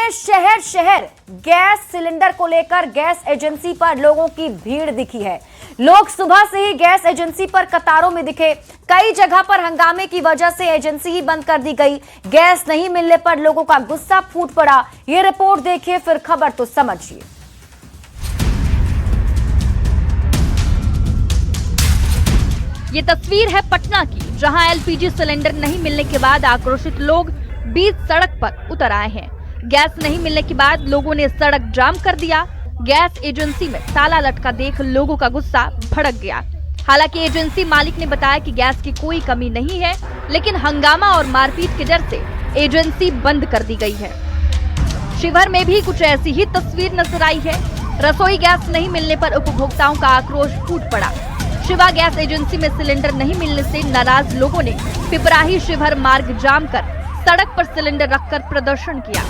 में शहर शहर गैस सिलेंडर को लेकर गैस एजेंसी पर लोगों की भीड़ दिखी है। लोग सुबह से ही गैस एजेंसी पर कतारों में दिखे। कई जगह पर हंगामे की वजह से एजेंसी ही बंद कर दी गई। गैस नहीं मिलने पर लोगों का गुस्सा फूट पड़ा। ये रिपोर्ट देखिए, फिर खबर तो समझिए। ये तस्वीर है पटना की, जहां एलपीजी सिलेंडर नहीं मिलने के बाद आक्रोशित लोग बीच सड़क पर उतर आए हैं। गैस नहीं मिलने के बाद लोगों ने सड़क जाम कर दिया। गैस एजेंसी में ताला लटका देख लोगों का गुस्सा भड़क गया। हालांकि एजेंसी मालिक ने बताया कि गैस की कोई कमी नहीं है, लेकिन हंगामा और मारपीट के डर से एजेंसी बंद कर दी गई है। शिवहर में भी कुछ ऐसी ही तस्वीर नजर आई है। रसोई गैस नहीं मिलने पर उपभोक्ताओं का आक्रोश फूट पड़ा। शिवा गैस एजेंसी में सिलेंडर नहीं मिलने से नाराज लोगों ने पिपराही शिवहर मार्ग जाम कर सड़क पर सिलेंडर रखकर प्रदर्शन किया।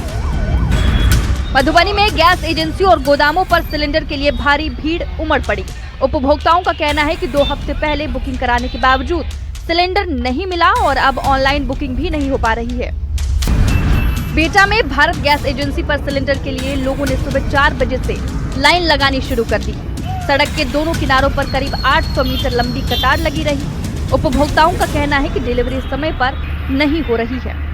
मधुबनी में गैस एजेंसियों और गोदामों पर सिलेंडर के लिए भारी भीड़ उमड़ पड़ी। उपभोक्ताओं का कहना है कि 2 हफ्ते पहले बुकिंग कराने के बावजूद सिलेंडर नहीं मिला और अब ऑनलाइन बुकिंग भी नहीं हो पा रही है। बेटा में भारत गैस एजेंसी पर सिलेंडर के लिए लोगों ने सुबह 4 बजे से लाइन लगानी शुरू कर दी। सड़क के दोनों किनारों पर करीब 800 मीटर लंबी कतार लगी रही। उपभोक्ताओं का कहना है कि डिलीवरी समय पर नहीं हो रही है।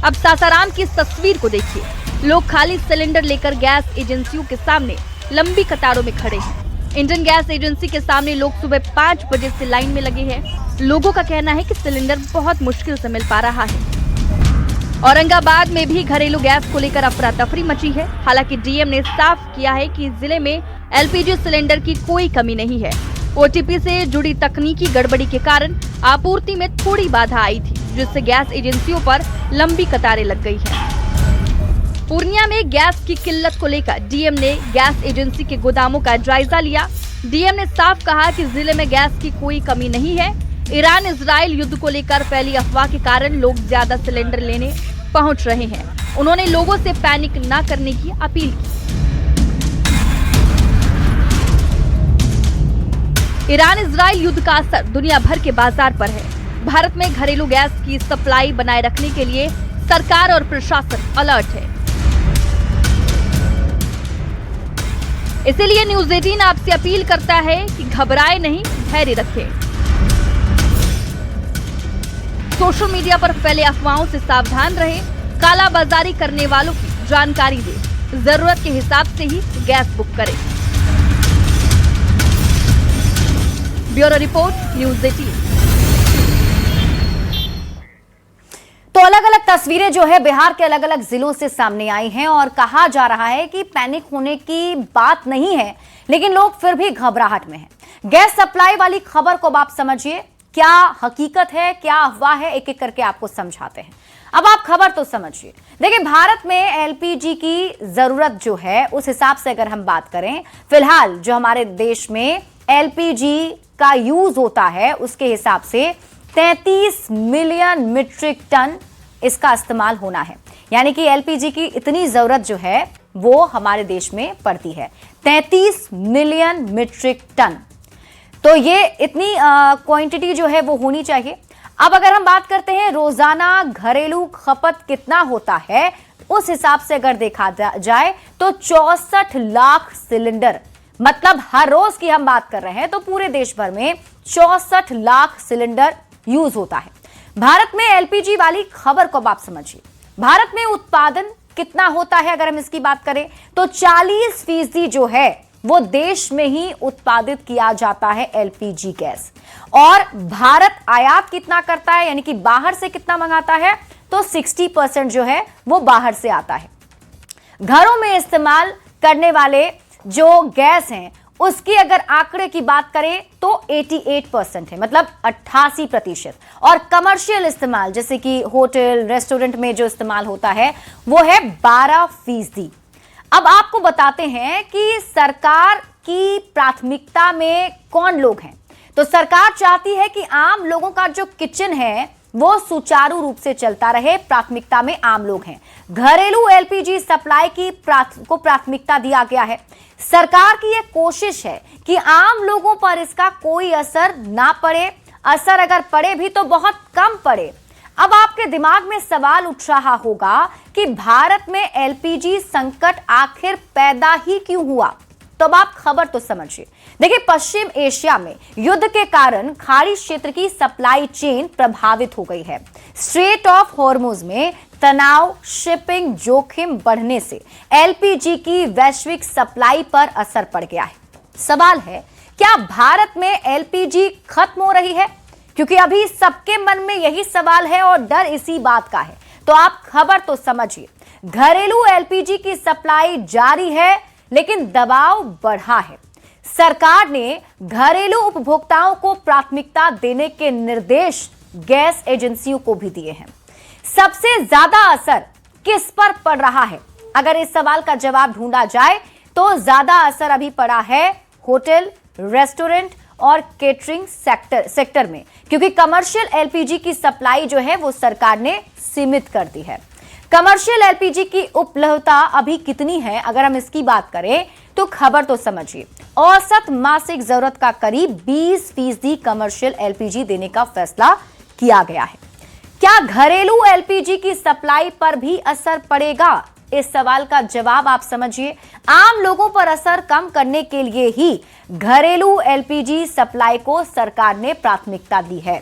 अब सासाराम की इस तस्वीर को देखिए। लोग खाली सिलेंडर लेकर गैस एजेंसियों के सामने लंबी कतारों में खड़े हैं। इंडियन गैस एजेंसी के सामने लोग सुबह 5 बजे से लाइन में लगे हैं। लोगों का कहना है कि सिलेंडर बहुत मुश्किल से मिल पा रहा है। औरंगाबाद में भी घरेलू गैस को लेकर अफरा तफरी मची है। हालांकि डीएम ने साफ किया है कि जिले में एलपीजी सिलेंडर की कोई कमी नहीं है। ओटीपी से जुड़ी तकनीकी गड़बड़ी के कारण आपूर्ति में थोड़ी बाधा आई थी, जिससे गैस एजेंसियों पर लंबी कतारें लग गई हैं। पूर्णिया में गैस की किल्लत को लेकर डीएम ने गैस एजेंसी के गोदामों का जायजा लिया। डीएम ने साफ कहा कि जिले में गैस की कोई कमी नहीं है। ईरान इजराइल युद्ध को लेकर फैली अफवाह के कारण लोग ज्यादा सिलेंडर लेने पहुंच रहे हैं। उन्होंने लोगों से पैनिक न करने की अपील की। ईरान इजराइल युद्ध का असर दुनिया भर के बाजार पर है। भारत में घरेलू गैस की सप्लाई बनाए रखने के लिए सरकार और प्रशासन अलर्ट है। इसीलिए न्यूज 18 आपसे अपील करता है कि घबराए नहीं, धैर्य रखें। सोशल मीडिया पर फैले अफवाहों से सावधान रहें। कालाबाजारी करने वालों की जानकारी दें। जरूरत के हिसाब से ही गैस बुक करें। Bureau report, news 18। तो अलग अलग तस्वीरें जो है बिहार के अलग अलग जिलों से सामने आई हैं और कहा जा रहा है कि पैनिक होने की बात नहीं है, लेकिन लोग फिर भी घबराहट में हैं। गैस सप्लाई वाली खबर को आप समझिए, क्या हकीकत है, क्या अफवाह है, एक एक करके आपको समझाते हैं। अब आप खबर तो समझिए। देखिए, भारत में एलपीजी की जरूरत जो है उस हिसाब से अगर हम बात करें, फिलहाल जो हमारे देश में एलपीजी का यूज होता है उसके हिसाब से 33 मिलियन मीट्रिक टन इसका इस्तेमाल होना है। यानी कि एलपीजी की इतनी जरूरत जो है वो हमारे देश में पड़ती है, 33 मिलियन मीट्रिक टन। तो ये इतनी क्वांटिटी जो है वो होनी चाहिए। अब अगर हम बात करते हैं रोजाना घरेलू खपत कितना होता है, उस हिसाब से अगर देखा जाए तो 64 लाख सिलेंडर, मतलब हर रोज की हम बात कर रहे हैं तो पूरे देश भर में 64 लाख सिलेंडर यूज होता है। भारत में एलपीजी वाली खबर को आप समझिए। भारत में उत्पादन कितना होता है अगर हम इसकी बात करें तो 40% जो है वो देश में ही उत्पादित किया जाता है एलपीजी गैस। और भारत आयात कितना करता है, यानी कि बाहर से कितना मंगाता है, तो 60% जो है वो बाहर से आता है। घरों में इस्तेमाल करने वाले जो गैस हैं उसकी अगर आंकड़े की बात करें तो 88% है, मतलब 88%। और कमर्शियल इस्तेमाल जैसे कि होटल रेस्टोरेंट में जो इस्तेमाल होता है वो है 12%। अब आपको बताते हैं कि सरकार की प्राथमिकता में कौन लोग हैं। तो सरकार चाहती है कि आम लोगों का जो किचन है वो सुचारू रूप से चलता रहे। प्राथमिकता में आम लोग हैं। घरेलू एलपीजी सप्लाई की को प्राथमिकता दिया गया है। सरकार की यह कोशिश है कि आम लोगों पर इसका कोई असर ना पड़े। असर अगर पड़े भी तो बहुत कम पड़े। अब आपके दिमाग में सवाल उठ रहा होगा कि भारत में एलपीजी संकट आखिर पैदा ही क्यों हुआ। तो अब आप खबर तो समझिए। देखिए, पश्चिम एशिया में युद्ध के कारण खाड़ी क्षेत्र की सप्लाई चेन प्रभावित हो गई है। स्ट्रेट ऑफ हॉर्मुज में तनाव, शिपिंग जोखिम बढ़ने से एलपीजी की वैश्विक सप्लाई पर असर पड़ गया है। सवाल है, क्या भारत में एलपीजी खत्म हो रही है? क्योंकि अभी सबके मन में यही सवाल है और डर इसी बात का है। तो आप खबर तो समझिए। घरेलू एलपीजी की सप्लाई जारी है, लेकिन दबाव बढ़ा है। सरकार ने घरेलू उपभोक्ताओं को प्राथमिकता देने के निर्देश गैस एजेंसियों को भी दिए हैं। सबसे ज्यादा असर किस पर पड़ रहा है? अगर इस सवाल का जवाब ढूंढा जाए तो ज्यादा असर अभी पड़ा है होटल, रेस्टोरेंट और केटरिंग सेक्टर में, क्योंकि कमर्शियल एलपीजी की सप्लाई जो है वो सरकार ने सीमित कर दी है। कमर्शियल एलपीजी की उपलब्धता अभी कितनी है, अगर हम इसकी बात करें तो खबर तो समझिए। औसत मासिक जरूरत का करीब 20% कमर्शियल एलपीजी देने का फैसला किया गया है। क्या घरेलू एलपीजी की सप्लाई पर भी असर पड़ेगा? इस सवाल का जवाब आप समझिए। आम लोगों पर असर कम करने के लिए ही घरेलू एलपीजी सप्लाई को सरकार ने प्राथमिकता दी है।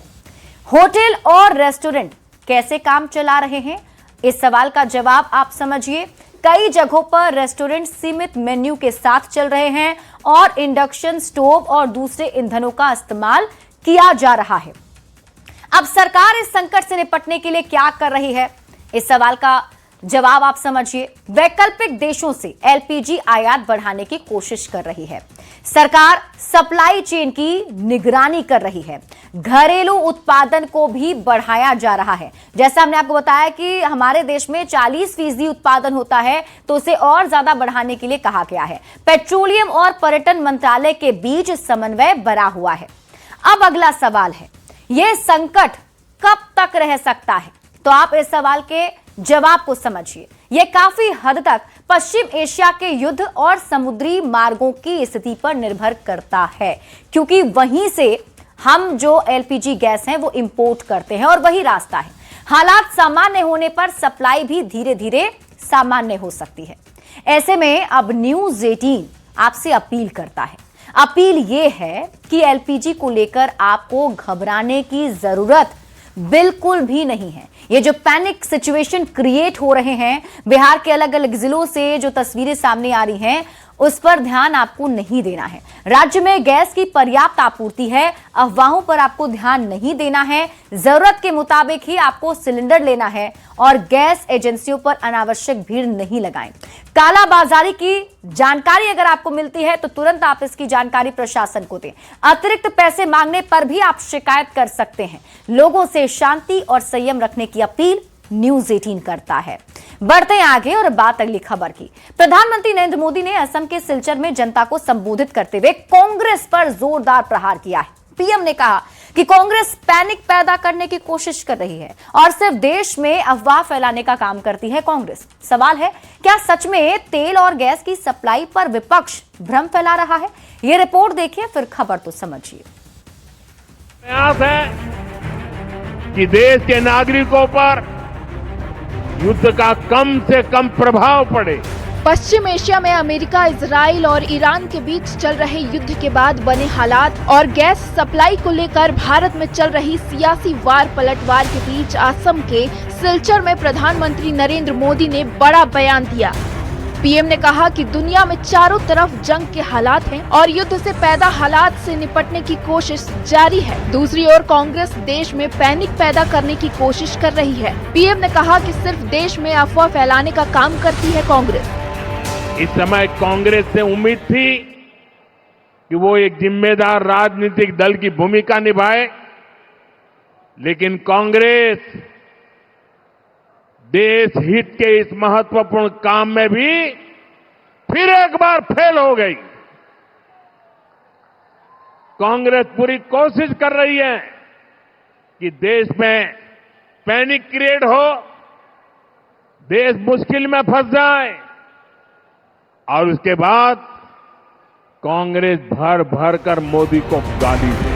होटल और रेस्टोरेंट कैसे काम चला रहे हैं? इस सवाल का जवाब आप समझिए। कई जगहों पर रेस्टोरेंट सीमित मेन्यू के साथ चल रहे हैं और इंडक्शन स्टोव और दूसरे ईंधनों का इस्तेमाल किया जा रहा है। अब सरकार इस संकट से निपटने के लिए क्या कर रही है? इस सवाल का जवाब आप समझिए। वैकल्पिक देशों से एलपीजी आयात बढ़ाने की कोशिश कर रही है। सरकार सप्लाई चेन की निगरानी कर रही है। घरेलू उत्पादन को भी बढ़ाया जा रहा है। जैसा हमने आपको बताया कि हमारे देश में 40% उत्पादन होता है, तो उसे और ज्यादा बढ़ाने के लिए कहा गया है। पेट्रोलियम और पर्यटन मंत्रालय के बीच समन्वय बना हुआ है। अब अगला सवाल है, यह संकट कब तक रह सकता है? तो आप इस सवाल के जवाब को समझिए। यह काफी हद तक पश्चिम एशिया के युद्ध और समुद्री मार्गों की स्थिति पर निर्भर करता है, क्योंकि वहीं से हम जो एलपीजी गैस है वो इंपोर्ट करते हैं और वही रास्ता है। हालात सामान्य होने पर सप्लाई भी धीरे धीरे सामान्य हो सकती है। ऐसे में अब न्यूज़ 18 आपसे अपील करता है। अपील यह है कि एलपीजी को लेकर आपको घबराने की जरूरत बिल्कुल भी नहीं है। ये जो पैनिक सिचुएशन क्रिएट हो रहे हैं, बिहार के अलग अलग जिलों से जो तस्वीरें सामने आ रही हैं, उस पर ध्यान आपको नहीं देना है। राज्य में गैस की पर्याप्त आपूर्ति है, अफवाहों पर आपको ध्यान नहीं देना है। जरूरत के मुताबिक ही आपको सिलेंडर लेना है और गैस एजेंसियों पर अनावश्यक भीड़ नहीं लगाएं। कालाबाजारी की जानकारी अगर आपको मिलती है तो तुरंत आप इसकी जानकारी प्रशासन को दें। अतिरिक्त पैसे मांगने पर भी आप शिकायत कर सकते हैं। लोगों से शांति और संयम रखने की अपील न्यूज़ 18 करता है। बढ़ते हैं आगे और बात अगली खबर की। प्रधानमंत्री नरेंद्र मोदी ने असम के सिलचर में जनता को संबोधित करते हुए कांग्रेस पर जोरदार प्रहार किया है। पीएम ने कहा कि कांग्रेस पैनिक पैदा करने की कोशिश कर रही है और सिर्फ देश में अफवाह फैलाने का काम करती है कांग्रेस। सवाल है, क्या सच में तेल और गैस की सप्लाई पर विपक्ष भ्रम फैला रहा है? ये रिपोर्ट देखिए, फिर खबर तो समझिए। प्रयास है कि देश के नागरिकों पर युद्ध का कम से कम प्रभाव पड़े। पश्चिम एशिया में अमेरिका, इजराइल और ईरान के बीच चल रहे युद्ध के बाद बने हालात और गैस सप्लाई को लेकर भारत में चल रही सियासी वार पलटवार के बीच असम के सिलचर में प्रधानमंत्री नरेंद्र मोदी ने बड़ा बयान दिया। पीएम ने कहा कि दुनिया में चारों तरफ जंग के हालात हैं और युद्ध से पैदा हालात से निपटने की कोशिश जारी है। दूसरी ओर कांग्रेस देश में पैनिक पैदा करने की कोशिश कर रही है। पीएम ने कहा कि सिर्फ देश में अफवाह फैलाने का काम करती है कांग्रेस। इस समय कांग्रेस से उम्मीद थी कि वो एक जिम्मेदार राजनीतिक दल की भूमिका निभाए, लेकिन कांग्रेस देश हित के इस महत्वपूर्ण काम में भी फिर एक बार फेल हो गई। कांग्रेस पूरी कोशिश कर रही है कि देश में पैनिक क्रिएट हो, देश मुश्किल में फंस जाए और उसके बाद कांग्रेस भर भर कर मोदी को गाली दे।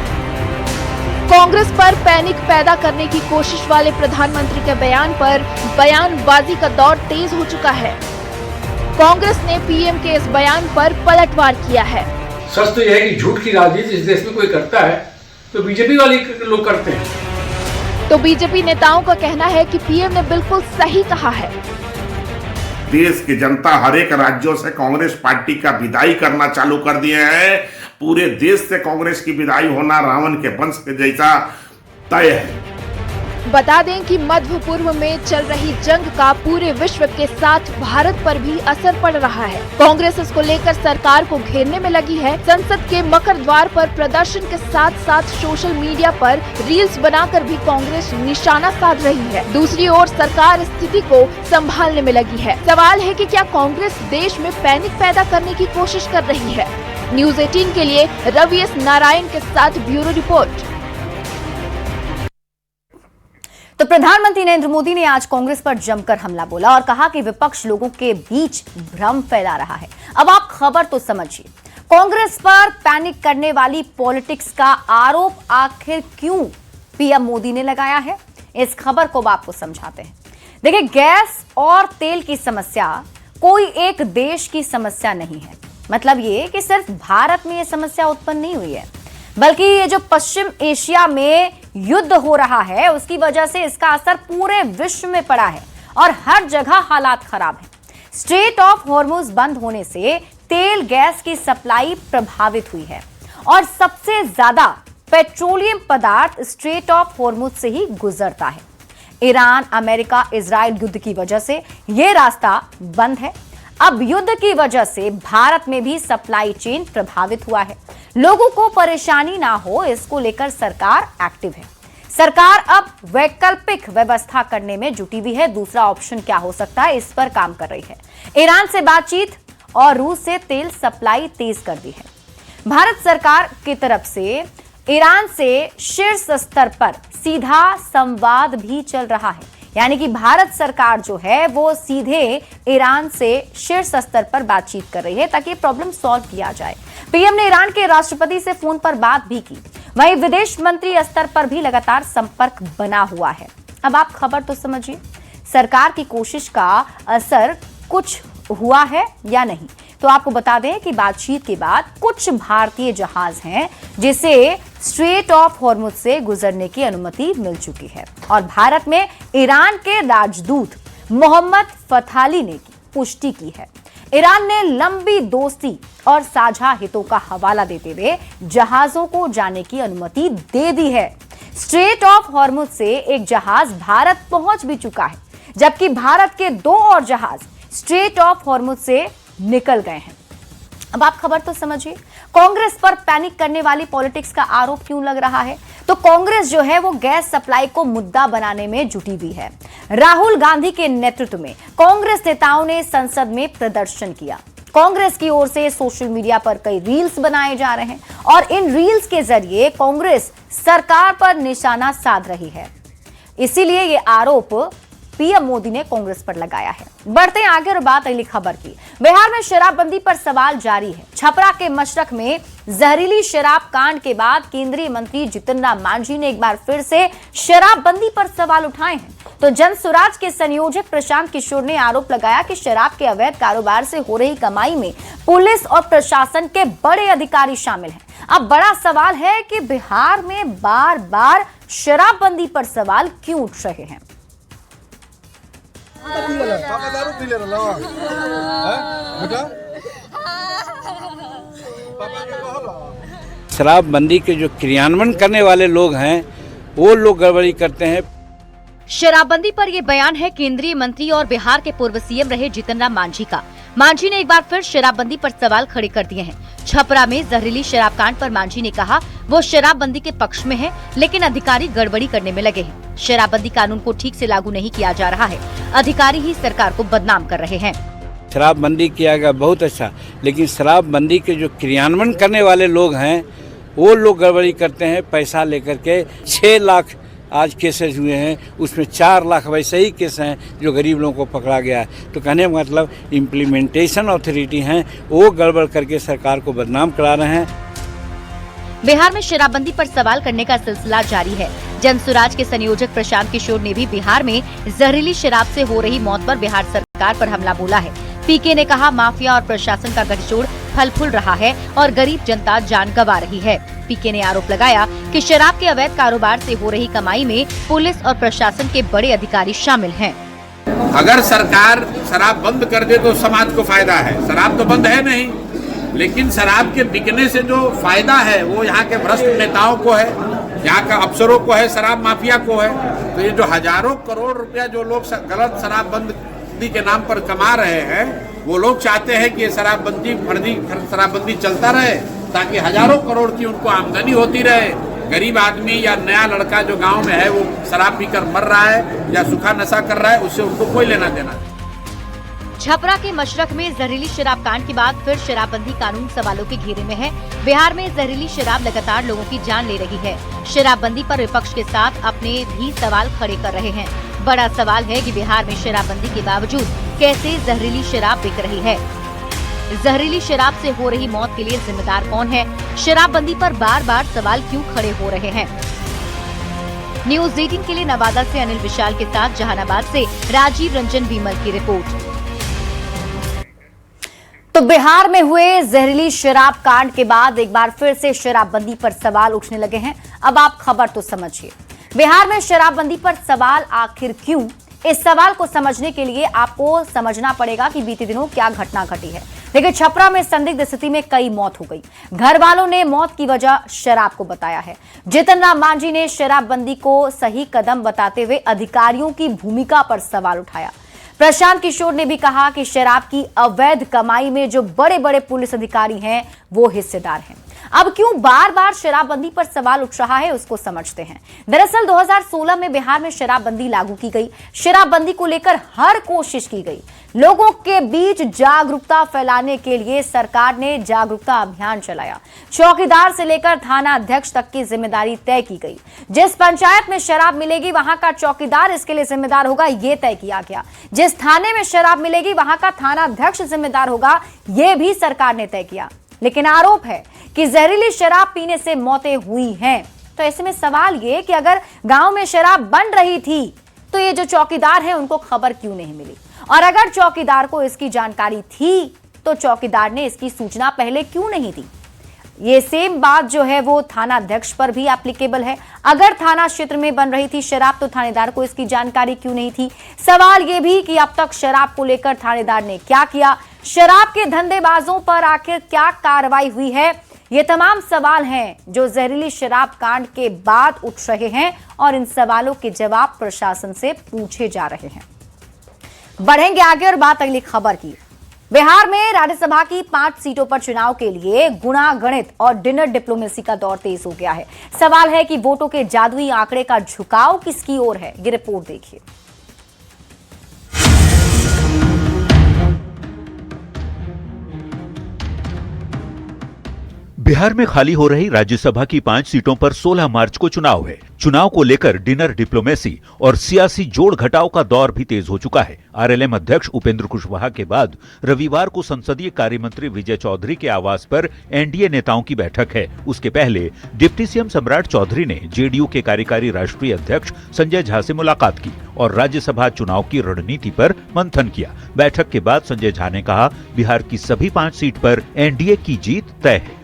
कांग्रेस पर पैनिक पैदा करने की कोशिश वाले प्रधानमंत्री के बयान पर बयानबाजी का दौर तेज हो चुका है। कांग्रेस ने पीएम के इस बयान पर पलटवार किया है। सच तो यह है कि झूठ की राजनीति इस देश में कोई करता है तो बीजेपी वाले लोग करते हैं। तो बीजेपी नेताओं का कहना है कि पीएम ने बिल्कुल सही कहा है। देश की जनता हर एक राज्यों से कांग्रेस पार्टी का विदाई करना चालू कर दिए हैं। पूरे देश से कांग्रेस की विदाई होना रावण के वंश के जैसा तय है। बता दें कि मध्य पूर्व में चल रही जंग का पूरे विश्व के साथ भारत पर भी असर पड़ रहा है। कांग्रेस इसको लेकर सरकार को घेरने में लगी है। संसद के मकर द्वार पर प्रदर्शन के साथ साथ सोशल मीडिया पर रील्स बनाकर भी कांग्रेस निशाना साध रही है। दूसरी ओर सरकार स्थिति को संभालने में लगी है। सवाल है कि क्या कांग्रेस देश में पैनिक पैदा करने की कोशिश कर रही है? न्यूज़ 18 के लिए रवि एस नारायण के साथ ब्यूरो रिपोर्ट। तो प्रधानमंत्री नरेंद्र मोदी ने आज कांग्रेस पर जमकर हमला बोला और कहा कि विपक्ष लोगों के बीच भ्रम फैला रहा है। अब आप खबर तो समझिए, कांग्रेस पर पैनिक करने वाली पॉलिटिक्स का आरोप आखिर क्यों पीएम मोदी ने लगाया है, इस खबर को आपको समझाते हैं। देखिए, गैस और तेल की समस्या कोई एक देश की समस्या नहीं है। मतलब ये कि सिर्फ भारत में ये समस्या उत्पन्न नहीं हुई है, बल्कि ये जो पश्चिम एशिया में युद्ध हो रहा है उसकी वजह से इसका असर पूरे विश्व में पड़ा है और हर जगह हालात खराब हैं। स्ट्रेट ऑफ हॉर्मुज बंद होने से तेल गैस की सप्लाई प्रभावित हुई है और सबसे ज्यादा पेट्रोलियम पदार्थ स्ट्रेट ऑफ हॉर्मुज से ही गुजरता है। ईरान, अमेरिका, इजराइल युद्ध की वजह से यह रास्ता बंद है। अब युद्ध की वजह से भारत में भी सप्लाई चेन प्रभावित हुआ है। लोगों को परेशानी ना हो, इसको लेकर सरकार एक्टिव है। सरकार अब वैकल्पिक व्यवस्था करने में जुटी हुई है। दूसरा ऑप्शन क्या हो सकता है, इस पर काम कर रही है। ईरान से बातचीत और रूस से तेल सप्लाई तेज कर दी है। भारत सरकार की तरफ से ईरान से शीर्ष स्तर पर सीधा संवाद भी चल रहा है। यानी कि भारत सरकार जो है वो सीधे ईरान से शीर्ष स्तर पर बातचीत कर रही है ताकि प्रॉब्लम सॉल्व किया जाए। पीएम ने ईरान के राष्ट्रपति से फोन पर बात भी की। वहीं विदेश मंत्री स्तर पर भी लगातार संपर्क बना हुआ है। अब आप खबर तो समझिए, सरकार की कोशिश का असर कुछ हुआ है या नहीं। तो आपको बता दें कि बातचीत के बाद कुछ भारतीय जहाज हैं जिसे स्ट्रेट ऑफ हॉर्मुज से गुजरने की अनुमति मिल चुकी है और भारत में ईरान के राजदूत मोहम्मद फथाली ने पुष्टि की है। ईरान ने लंबी दोस्ती और साझा हितों का हवाला देते हुए जहाजों को जाने की अनुमति दे दी है। स्ट्रेट ऑफ हॉर्मुज से एक जहाज भारत पहुंच भी चुका है, जबकि भारत के 2 और जहाज स्ट्रेट ऑफ हॉर्मुज से निकल गए हैं। अब आप खबर तो समझिए, कांग्रेस पर पैनिक करने वाली पॉलिटिक्स का आरोप क्यों लग रहा है। तो कांग्रेस जो है वो गैस सप्लाई को मुद्दा बनाने में जुटी हुई है। राहुल गांधी के नेतृत्व में कांग्रेस नेताओं ने संसद में प्रदर्शन किया। कांग्रेस की ओर से सोशल मीडिया पर कई रील्स बनाए जा रहे हैं और इन रील्स के जरिए कांग्रेस सरकार पर निशाना साध रही है। इसीलिए ये आरोप पीएम मोदी ने कांग्रेस पर लगाया है। बढ़ते हैं आगे और बात अगली खबर की। बिहार में शराबबंदी पर सवाल जारी है। छपरा के मशरक में जहरीली शराब कांड के बाद केंद्रीय मंत्री जितन राम मांझी ने एक बार फिर से शराबबंदी पर सवाल उठाए हैं। तो जन स्वराज के संयोजक प्रशांत किशोर ने आरोप लगाया कि शराब के अवैध कारोबार से हो रही कमाई में पुलिस और प्रशासन के बड़े अधिकारी शामिल हैं। अब बड़ा सवाल है कि बिहार में बार बार शराबबंदी पर सवाल क्यों उठ रहे हैं। दारू पी ले रहा बेटा, शराबबंदी के जो क्रियान्वयन करने वाले लोग हैं वो लोग गड़बड़ी करते हैं। शराबबंदी पर यह बयान है केंद्रीय मंत्री और बिहार के पूर्व सीएम रहे जितन राम मांझी का। मांझी ने एक बार फिर शराबबंदी पर सवाल खड़े कर दिए हैं। छपरा में जहरीली शराब कांड पर मांझी ने कहा वो शराबबंदी के पक्ष में है, लेकिन अधिकारी गड़बड़ी करने में लगे हैं। शराबबंदी कानून को ठीक से लागू नहीं किया जा रहा है, अधिकारी ही सरकार को बदनाम कर रहे हैं। शराबबंदी किया गया बहुत अच्छा, लेकिन शराबबंदी के जो क्रियान्वयन करने वाले लोग हैं वो लोग गड़बड़ी करते हैं। पैसा लेकर के 6 लाख आज केसेस हुए हैं, उसमें 4 लाख वैसे ही केस हैं जो गरीब लोगों को पकड़ा गया है। तो कहने का मतलब इम्प्लीमेंटेशन अथॉरिटी हैं वो गड़बड़ करके सरकार को बदनाम करा रहे हैं। बिहार में शराबबंदी पर सवाल करने का सिलसिला जारी है। जनसुराज के संयोजक प्रशांत किशोर ने भी बिहार में जहरीली शराब से हो रही मौत पर बिहार सरकार पर हमला बोला है। पीके ने कहा, माफिया और प्रशासन का गठजोड़ फल फूल रहा है और गरीब जनता जान गंवा रही है। पीके ने आरोप लगाया कि शराब के अवैध कारोबार से हो रही कमाई में पुलिस और प्रशासन के बड़े अधिकारी शामिल हैं। अगर सरकार शराब बंद कर दे तो समाज को फायदा है। शराब तो बंद है नहीं, लेकिन शराब के बिकने से जो फायदा है वो यहाँ के भ्रष्ट नेताओं को है, यहाँ का अफसरों को है, शराब माफिया को है। तो ये जो हजारों करोड़ रुपया जो लोग गलत शराबबंदी के नाम पर कमा रहे हैं, वो लोग चाहते हैं कि ये शराबबंदी फर्जी शराबबंदी चलता रहे, ताकि हजारों करोड़ की उनको आमदनी होती रहे। गरीब आदमी या नया लड़का जो गांव में है वो शराब पीकर मर रहा है या सूखा नशा कर रहा है, उससे उनको कोई लेना देना नहीं। छपरा के मशरक में जहरीली शराब कांड के बाद फिर शराबबंदी कानून सवालों के घेरे में है। बिहार में जहरीली शराब लगातार लोगों की जान ले रही है। शराबबंदी पर विपक्ष के साथ अपने भी सवाल खड़े कर रहे हैं। बड़ा सवाल है कि बिहार में शराबबंदी के बावजूद कैसे जहरीली शराब बिक रही है। जहरीली शराब से हो रही मौत के लिए जिम्मेदार कौन है? शराबबंदी पर बार बार सवाल क्यों खड़े हो रहे हैं? न्यूज़ 18 के लिए नवादा से अनिल विशाल के साथ जहानाबाद से राजीव रंजन बीमल की रिपोर्ट। तो बिहार में हुए जहरीली शराब कांड के बाद एक बार फिर से शराबबंदी पर सवाल उठने लगे हैं। अब आप खबर तो समझिए, बिहार में शराबबंदी पर सवाल आखिर क्यों? इस सवाल को समझने के लिए आपको समझना पड़ेगा कि बीते दिनों क्या घटना घटी है। देखिए, छपरा में संदिग्ध स्थिति में कई मौत हो गई। घर वालों ने मौत की वजह शराब को बताया है। जितन राम मांझी ने शराबबंदी को सही कदम बताते हुए अधिकारियों की भूमिका पर सवाल उठाया। प्रशांत किशोर ने भी कहा कि शराब की अवैध कमाई में जो बड़े बड़े पुलिस अधिकारी हैं वो हिस्सेदार हैं। अब क्यों बार बार शराबबंदी पर सवाल उठ रहा है, उसको समझते हैं। दरअसल 2016 में बिहार में शराबबंदी लागू की गई। शराबबंदी को लेकर हर कोशिश की गई। लोगों के बीच जागरूकता फैलाने के लिए सरकार ने जागरूकता अभियान चलाया। चौकीदार से लेकर थाना अध्यक्ष तक की जिम्मेदारी तय की गई। जिस पंचायत में शराब मिलेगी वहां का चौकीदार इसके लिए जिम्मेदार होगा, यह तय किया गया। जिस थाने में शराब मिलेगी वहां का थाना अध्यक्ष जिम्मेदार होगा, यह भी सरकार ने तय किया। लेकिन आरोप है कि जहरीली शराब पीने से मौतें हुई हैं। तो ऐसे में सवाल ये कि अगर गांव में शराब बन रही थी तो ये जो चौकीदार हैं उनको खबर क्यों नहीं मिली? और अगर चौकीदार को इसकी जानकारी थी तो चौकीदार ने इसकी सूचना पहले क्यों नहीं दी? ये सेम बात जो है वो थाना अध्यक्ष पर भी एप्लीकेबल है। अगर थाना क्षेत्र में बन रही थी शराब तो थानेदार को इसकी जानकारी क्यों नहीं थी? सवाल ये भी कि अब तक शराब को लेकर थानेदार ने क्या किया? शराब के धंधेबाजों पर आखिर क्या कार्रवाई हुई है? ये तमाम सवाल हैं जो जहरीली शराब कांड के बाद उठ रहे हैं और इन सवालों के जवाब प्रशासन से पूछे जा रहे हैं। बढ़ेंगे आगे और बात अगली खबर की। बिहार में राज्यसभा की 5 सीटों पर चुनाव के लिए गुणा गणित और डिनर डिप्लोमेसी का दौर तेज हो गया है। सवाल है कि वोटों के जादुई आंकड़े का झुकाव किसकी ओर है? ये रिपोर्ट देखिए। बिहार में खाली हो रही राज्यसभा की 5 सीटों पर 16 मार्च को चुनाव है। चुनाव को लेकर डिनर डिप्लोमेसी और सियासी जोड़ घटाव का दौर भी तेज हो चुका है। आरएलएम अध्यक्ष उपेंद्र कुशवाहा के बाद रविवार को संसदीय कार्य मंत्री विजय चौधरी के आवास पर एनडीए नेताओं की बैठक है। उसके पहले डिप्टी सीएम सम्राट चौधरी ने जेडीयू के कार्यकारी राष्ट्रीय अध्यक्ष संजय झा से मुलाकात की और राज्यसभा चुनाव की रणनीति पर मंथन किया। बैठक के बाद संजय झा ने कहा, बिहार की सभी 5 सीट पर एनडीए की जीत तय है।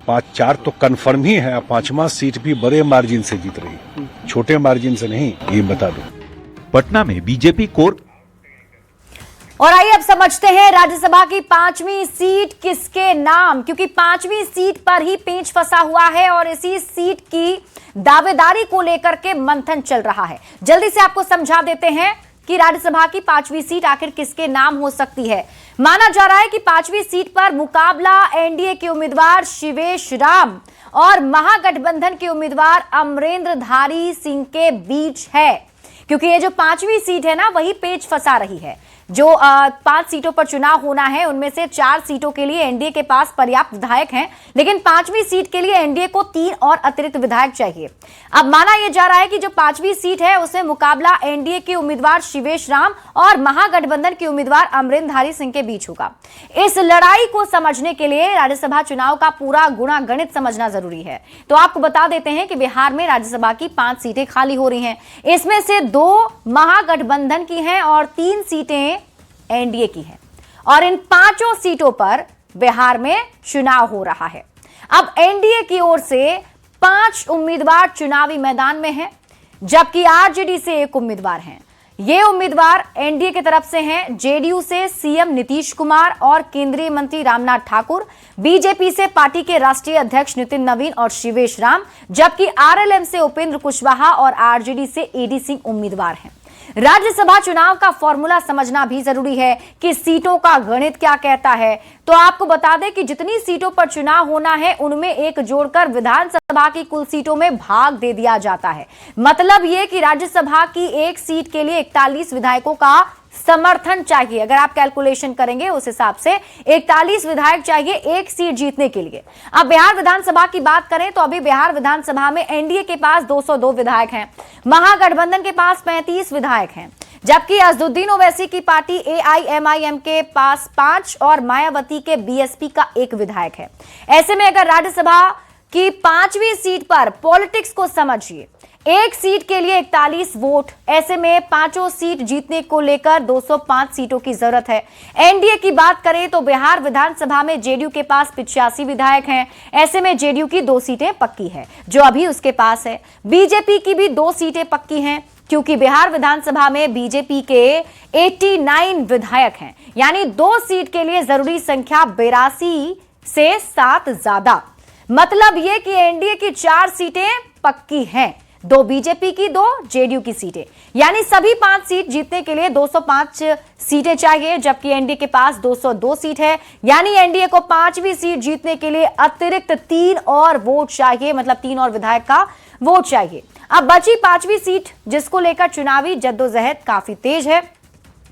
5-4 तो कन्फर्म ही है। 5वां सीट भी बड़े मार्जिन से जीत रही, छोटे मार्जिन से नहीं, ये बता दो। पटना में बीजेपी कोर। और आइए अब समझते हैं राज्यसभा की 5वीं सीट किसके नाम, क्योंकि 5वीं सीट पर ही पेंच फंसा हुआ है और इसी सीट की दावेदारी को लेकर के मंथन चल रहा है। जल्दी से आपको समझा देते हैं कि राज्यसभा की 5वीं सीट आखिर किसके नाम हो सकती है। माना जा रहा है कि 5वीं सीट पर मुकाबला एनडीए के उम्मीदवार शिवेश राम और महागठबंधन के उम्मीदवार अमरेंद्रधारी सिंह के बीच है, क्योंकि ये जो 5वीं सीट है ना, वही पेच फंसा रही है। जो 5 सीटों पर चुनाव होना है उनमें से 4 सीटों के लिए एनडीए के पास पर्याप्त विधायक हैं, लेकिन 5वीं सीट के लिए एनडीए को 3 और अतिरिक्त विधायक चाहिए। अब माना यह जा रहा है कि जो 5वीं सीट है उसमें मुकाबला एनडीए के उम्मीदवार शिवेश राम और महागठबंधन के उम्मीदवार अमरिंदरधारी सिंह के बीच होगा। इस लड़ाई को समझने के लिए राज्यसभा चुनाव का पूरा गुणा गणित समझना जरूरी है। तो आपको बता देते हैं कि बिहार में राज्यसभा की 5 सीटें खाली हो रही हैं। इसमें से 2 महागठबंधन की हैं और 3 सीटें एनडीए की हैं, और इन 5 सीटों पर बिहार में चुनाव हो रहा है। अब एनडीए की ओर से 5 उम्मीदवार चुनावी मैदान में हैं, जबकि आरजेडी से 1 उम्मीदवार हैं। ये उम्मीदवार एनडीए की तरफ से हैं, जेडीयू से सीएम नीतीश कुमार और केंद्रीय मंत्री रामनाथ ठाकुर, बीजेपी से पार्टी के राष्ट्रीय अध्यक्ष नितिन नवीन और शिवेश राम, जबकि आरएलएम से उपेंद्र कुशवाहा और आरजेडी से एडी सिंह उम्मीदवार हैं। राज्यसभा चुनाव का फॉर्मूला समझना भी जरूरी है कि सीटों का गणित क्या कहता है। तो आपको बता दें कि जितनी सीटों पर चुनाव होना है उनमें एक जोड़कर विधानसभा की कुल सीटों में भाग दे दिया जाता है। मतलब यह कि राज्यसभा की एक सीट के लिए 41 विधायकों का समर्थन चाहिए। अगर आप कैलकुलेशन करेंगे उस हिसाब से 41 विधायक चाहिए एक सीट जीतने के लिए। अब बिहार विधानसभा की बात करें तो अभी बिहार विधानसभा में एनडीए के पास 202 विधायक हैं, महागठबंधन के पास 35 विधायक हैं, जबकि असदुद्दीन ओवैसी की पार्टी एआईएमआईएम के पास 5 और मायावती के बीएसपी का 1 विधायक है। ऐसे में अगर राज्यसभा की 5वीं सीट पर पॉलिटिक्स को समझिए, एक सीट के लिए 41 वोट, ऐसे में 5 सीट जीतने को लेकर 205 सीटों की जरूरत है। एनडीए की बात करें तो बिहार विधानसभा में जेडीयू के पास 85 विधायक हैं। ऐसे में जेडीयू की 2 सीटें पक्की हैं जो अभी उसके पास है। बीजेपी की भी 2 सीटें पक्की हैं क्योंकि बिहार विधानसभा में बीजेपी के 89 विधायक हैं, यानी 2 सीट के लिए जरूरी संख्या 82 से 7 ज्यादा। मतलब यह कि एनडीए की 4 सीटें पक्की हैं, 2 बीजेपी की, 2 जेडीयू की सीटें, यानी सभी 5 सीट जीतने के लिए 205 सीटें चाहिए, जबकि एनडीए के पास 202 सीट है, यानी एनडीए को 5वीं सीट जीतने के लिए अतिरिक्त 3 और वोट चाहिए, मतलब 3 और विधायक का वोट चाहिए। अब बची 5वीं सीट जिसको लेकर चुनावी जद्दोजहद काफी तेज है।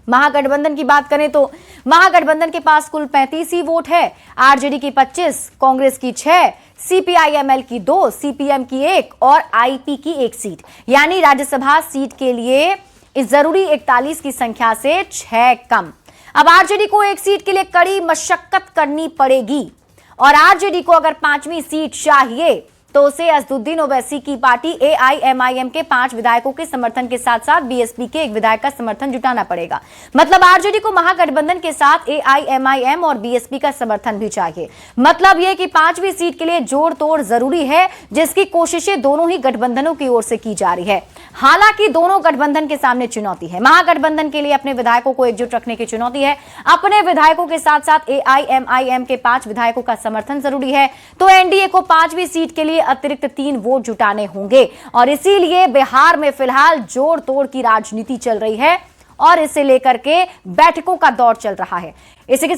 महागठबंधन की बात करें तो महागठबंधन के पास कुल 35 ही वोट है, आरजेडी की 25, कांग्रेस की 6, सीपीआईएमएल की 2, सीपीएम की 1 और आईपी की 1 सीट, यानी राज्यसभा सीट के लिए इस जरूरी 41 की संख्या से 6 कम। अब आरजेडी को 1 सीट के लिए कड़ी मशक्कत करनी पड़ेगी, और आरजेडी को अगर 5वीं सीट चाहिए तो उसे असदुद्दीन ओवैसी की पार्टी एआईएमआईएम के 5 विधायकों के समर्थन के साथ साथ बीएसपी के 1 विधायक का समर्थन जुटाना पड़ेगा। मतलब आरजेडी को महागठबंधन के साथ एआईएमआईएम और बीएसपी का समर्थन भी चाहिए। मतलब यह कि 5वीं सीट के लिए जोड़ तोड़ जरूरी है, जिसकी कोशिशें दोनों ही गठबंधनों की ओर से की जा रही है। हालांकि दोनों गठबंधन के सामने चुनौती है। महागठबंधन के लिए अपने विधायकों को एकजुट रखने की चुनौती है, अपने विधायकों के साथ साथ एआईएमआईएम के 5 विधायकों का समर्थन जरूरी है। तो एनडीए को 5वीं सीट के लिए अतिरिक्त 3 वोट जुटाने होंगे, और इसीलिए बिहार में फिलहाल जोड़ तोड़ की राजनीति चल रही है और इसे लेकर के बैठकों का दौर चल रहा है। इसी के साथ